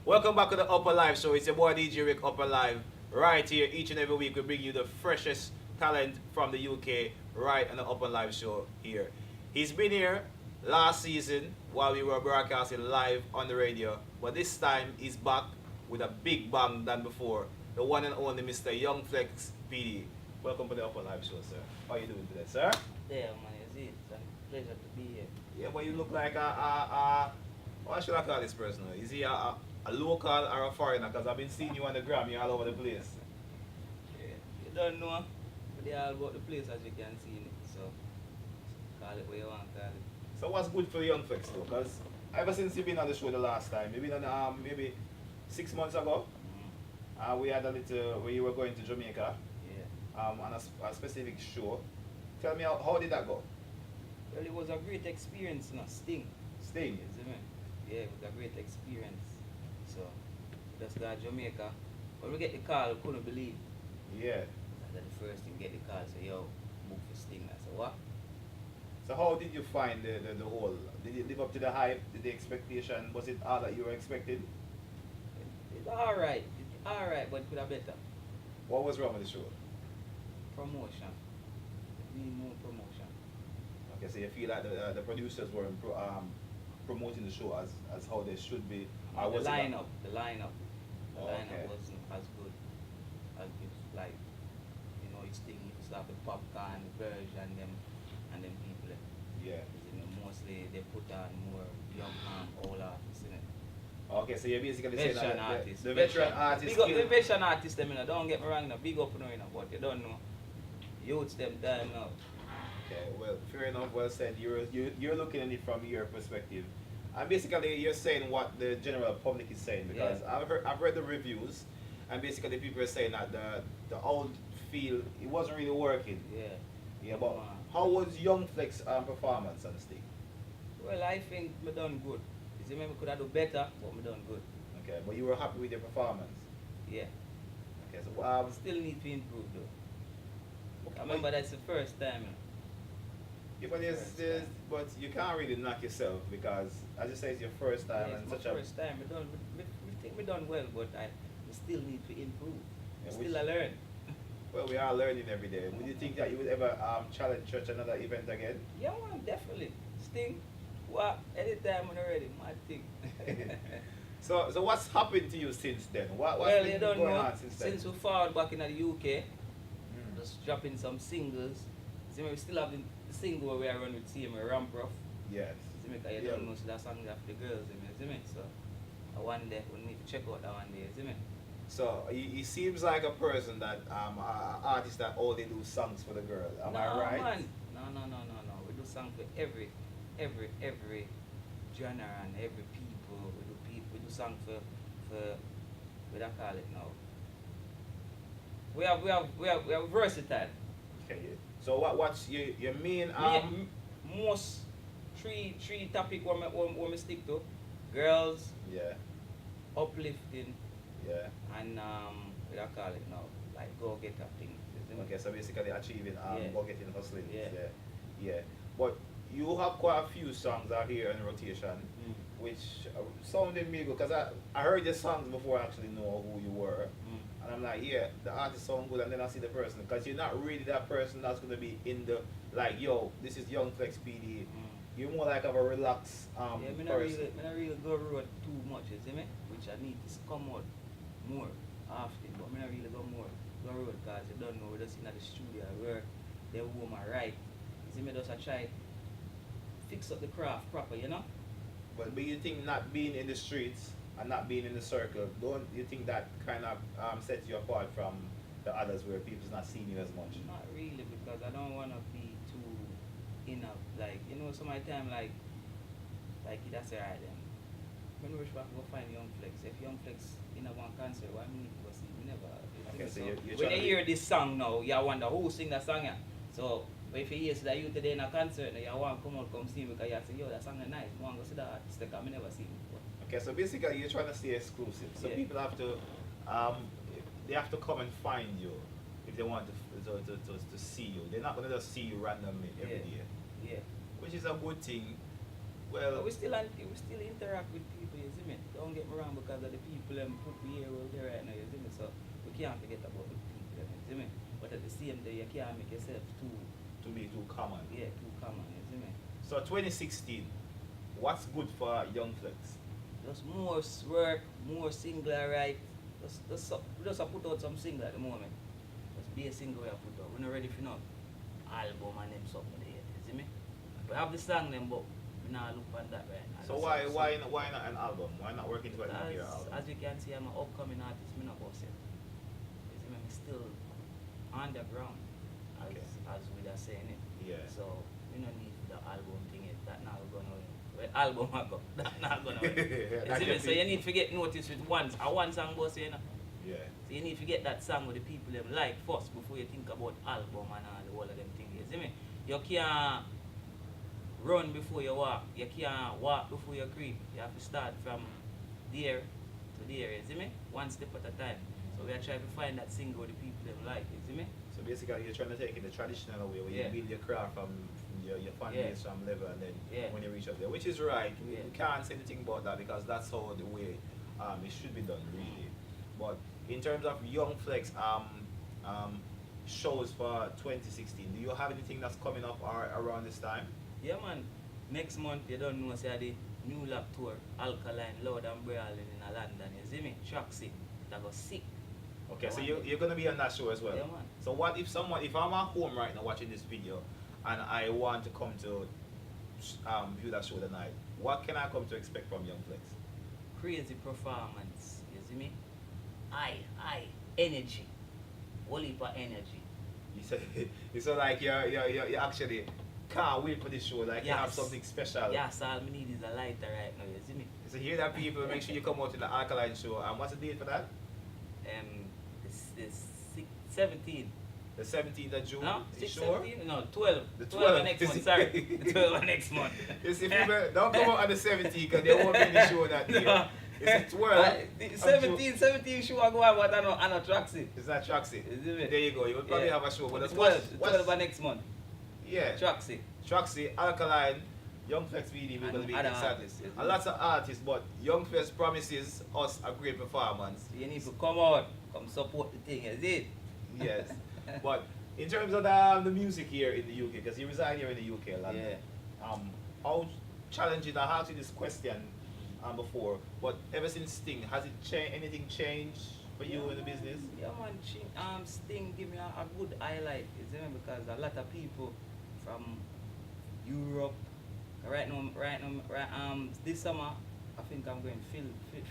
Welcome back to the Upper Live Show. It's your boy DJ Rick Upper Live. Right here, each and every week, we bring you the freshest talent from the UK right on the Upper Live Show here. He's been here last season while we were broadcasting live on the radio, but this time he's back with a big bang than before. The one and only Mr. Young Flex PD. Welcome to the Upper Live Show, sir. How are you doing today, sir? Yeah, man, you see, it's a pleasure to be here. Yeah, but you look like what should I call this person? Is he a local or a foreigner? Because I've been seeing you on the gram, you're all over the place. Yeah. You don't know, but they all about the place as you can see in it. So, call it what you want to call it. So what's good for the Young Flex though? Because ever since you've been on the show the last time, you've been on maybe 6 months ago, we had a little, where you were going to Jamaica Yeah. on a specific show. Tell me, how did that go? Well, it was a great experience, you know, Sting. Sting? You see me? Yeah, it was a great experience. So, just got Jamaica. When we get the call, we couldn't believe. Yeah. That's the first thing, get the call, say, yo, book for Sting. I said, what? So how did you find the whole? Did it live up to the hype? Did the expectation? Was it all that you were expecting? It's alright. It's alright, but it could have better. What was wrong with the show? Promotion. We need more promotion. Okay, so you feel like the producers weren't promoting the show as how they should be? Or The was it lineup Oh, okay. wasn't as good as it's like, you know, it's thing, it's like the popcorn, the Verge and them people. Yeah. You know, mostly they put on more young and old artists in it. Okay, so you're basically saying Veteran that artists. the veteran artists Big up kill. the veteran artists them, you know, don't get me wrong, you know, big up, you know, but you don't know. Youths them time now. Okay, well, fair enough. Well said. You're looking at it from your perspective, and basically you're saying what the general public is saying because Yeah. I've read the reviews, and basically people are saying that the old feel it wasn't really working. Yeah. Yeah, but how was Young Flex performance on the stage? Well, I think me done good. You see, maybe could have do better, but me done good. Okay, but you were happy with your performance. Yeah. Okay, so Still need to improve though. okay, I remember that's the first time. You know. yeah, but but you can't really knock yourself because as you say it's your first time Yeah, and it's my such a first time. We think we done well, but we still need to improve. Yeah, Still which- I learn. well, we are learning every day. Would you think that you would ever challenge church another event again? Yeah, man, definitely. Sting, what? Anytime when I'm ready, my thing. So what's happened to you since then? What's Well, been you don't going know. on since then? Since we forward back in the UK, Mm. just dropping some singles. See, we still have the single where we are running with CM Ramp Rough. Yes. See, me, 'cause you Yeah. don't know, so that song is for the girls, see me? So, one day, we need to check out that one day, see me? So he seems like a person that a artist that only do songs for the girl. Am no, I right? Man. No. We do song for every genre and every people. We do song for what I call it now. We have versatile. Okay. So what's your main Most three topic what me stick to. Girls, yeah, uplifting, yeah. and what I call it now, like go get a thing. Okay, so basically achieving Yeah. go getting hustling. Yeah. Yeah. But you have quite a few songs out here in rotation, which sounded me good because I heard your songs before I actually know who you were. And I'm like, yeah, the artist sound good, and then I see the person. Because you're not really that person that's going to be in the, like, yo, this is Young Flex PD. You're more like of a relaxed Yeah, me not really go road too much, you see me? Which I need to come out more often, but me not really go road because you don't know, we just in the studio where they woman right. You see me just I try fix up the craft proper, you know? But you think not being in the streets and not being in the circle, don't you think that kind of sets you apart from the others where people's not seeing you as much? Not really, because I don't want to be too enough. Like, you know, some of the time, like that's alright then. When we rush back, go find Young Flex. If Young Flex in a one concert, why me need to go see? We never. Okay, so you're when trying you to hear this song now, you wonder who sing that song. Yeah? So, if you hear that you today in a concert, you want to come see me because you say, yo, that song is nice. I want to go see that artist because I never see him before. Okay, so basically you're trying to stay exclusive. So Yeah. people have to, they have to come and find you if they want to see you. They're not going to just see you randomly every day. Yeah. which is a good thing. But Well, we still interact with people, you see me? Don't get me wrong because of the people put we here out there right now, you see me? So we can't forget about the people, you see me? But at the same time, you can't make yourself to be too common. too common, you see me? So 2016, what's good for Young Flex? Just more work, more single right. Just put out some single at the moment. Just be a single we put out. We're not ready for no album and them something there yet, you see me? We have the song them but we not look on that right now. So why not an album? Why not working towards an album? As you can see, I'm an upcoming artist, me not boss it. You see me, I'm still underground as we are saying it. Yeah. So we don't need the album thing yet. That not gonna win. Well, album I go. That not gonna win. You see me? So you need to get noticed with one song boss, you know. Yeah. So you need to get that song with the people them like first before you think about album and all of them things. You see me? You can't run before you walk. You can't walk before you creep. You have to start from there to there. You see me? One step at a time. So we are trying to find that single with the people them like. You see me? So basically, you're trying to take it the traditional way, where Yeah. you build your craft from your fan Yeah. base from level, and then Yeah. when you reach up there, which is right. Yeah. We can't say anything about that because that's how the way it should be done, really. But in terms of Young Flex shows for 2016, do you have anything that's coming up around this time? Yeah man. Next month you don't know say the new lap tour, Alkaline, Loud and Brawling in London. You see me? Traxy. That go sick. Okay, so you're going to be on that show as well? Yeah, man. So what if if I'm at home right now watching this video and I want to come to view that show tonight, what can I come to expect from Young Flex? Crazy performance. You see me? Energy. Whole heap of energy. You sound like you actually can't wait for this show, like you have Yes. something special. Yes, all we need is a lighter right now, you see me? So hear that, people, make sure you come out to the Alkaline show. And what's the date for that? It's 17. The 17th of June? No? You 6, sure? 17? No, 12. The 12 12th. next month, sorry. The 12 next month. You see, people, don't come out on the 17th because they won't be in the show that day. No. It's the 12th. The of June. 17 show I go on, but I know Traxy. It's not Traxy. You see me? There you go. You will probably have a show. But the that's 12 of next month. yeah. Traxy. Traxy, Alkaline, Young Flex VD, we're And going to be other excited. artists, yes. And lots of artists, but Young Flex promises us a great performance. So you need to come out, come support the thing, is it? Yes. But in terms of the music here in the UK, because you reside here in the UK, London, how challenging, I asked you this question before, but ever since Sting, has it anything changed for you in the business? Yeah man, Sting give me a good highlight, you see me? Because a lot of people from Europe, right now, this summer, I think I'm going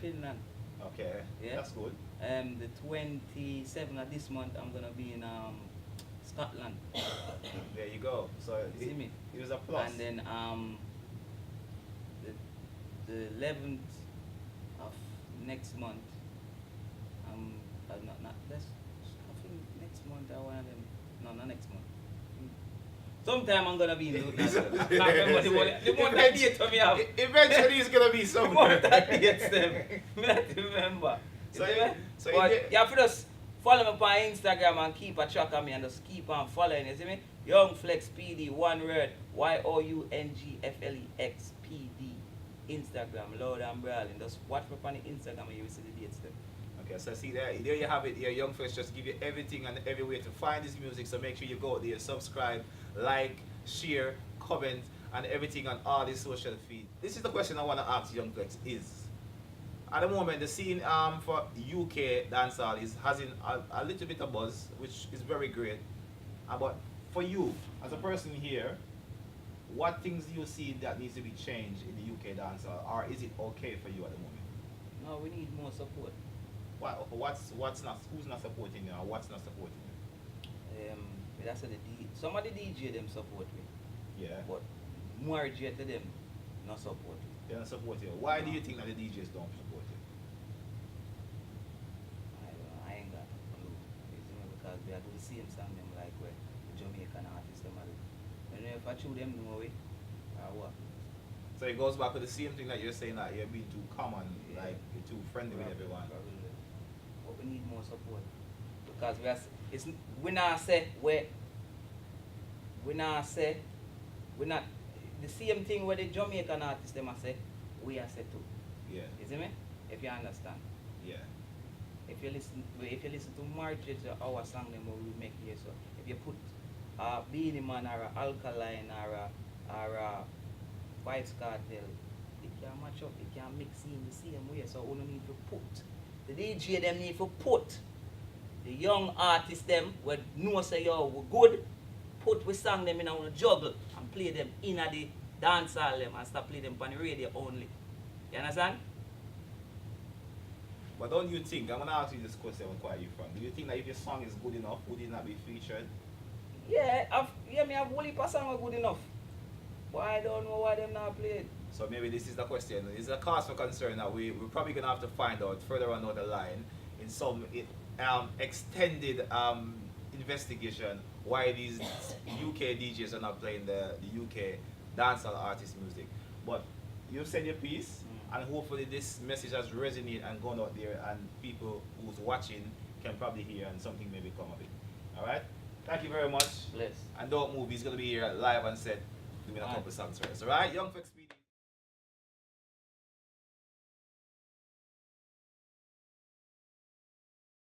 Finland. Okay, Yeah. that's good. The 27th of this month, I'm gonna be in Scotland. There you go. So You see me? it was a plus. And then the 11th of next month, not this. I think next month I want them. No, not next month. Sometime I'm gonna be in Luton as well. I can't remember the month that date for me have. Eventually it's going to be The somewhere. month that dates them. I don't remember. So You see you- me? so But you- you have to just follow me on Instagram and keep a track of me and just keep on following. You see me? Young Flex PD, one word. YOUNGFLEX PD. Instagram, Loud and Brawling. Just watch me on the Instagram and you will see the dates them. Okay, so see there you have it. Your Young Flex just give you everything and every way to find this music. So make sure you go there, subscribe, like, share, comment, and everything on all these social feeds. This is the question I want to ask Young Flex is, at the moment the scene for UK dancehall is having a little bit of buzz, which is very great. But for you, as a person here, what things do you see that needs to be changed in the UK dancehall, or is it okay for you at the moment? No, we need more support. Who's not supporting you, or what's not supporting you? That's the some of the DJ them support me, Yeah, but more J to them not support me. they don't support you. Why do you think that the DJs don't support you? I don't know, I ain't got a clue. You see me? Because we are doing the same song them like where the Jamaican artists them are doing. And if I chew them know it, or what? So it goes back to the same thing that you're saying, that you're being too common, Yeah. like you're too friendly with everyone. Probably. But we need more support. Because we not say the same thing where the Jamaican artists them a say, we are say too. Yeah. You see me? If you understand. Yeah. If you listen to Margaret our song them what we make here, so if you put Beanie Man or a Alkaline or a Vibes Cartel, it can match up, it can mix in the same way. So we need to put the DJ them need to put the young artists them where know say yo we good, put we song them in a juggle and play them in a the dance hall them and stop play them on the radio only. You understand? But don't you think, I'm going to ask you this question, where are you from? Do you think that if your song is good enough, would it not be featured? Yeah, me have whole heap of song good enough. But I don't know why them not play it. So maybe this is the question. It's a cause for concern that we're probably going to have to find out further on down the line in some extended investigation why these UK DJs are not playing the UK dancehall artist music. But you've said your piece, and hopefully this message has resonated and gone out there, and people who's watching can probably hear and something maybe come of it. All right? Thank you very much. Bless. And don't move. He's going to be here live and set doing a couple songs for us. All right? Young Flex.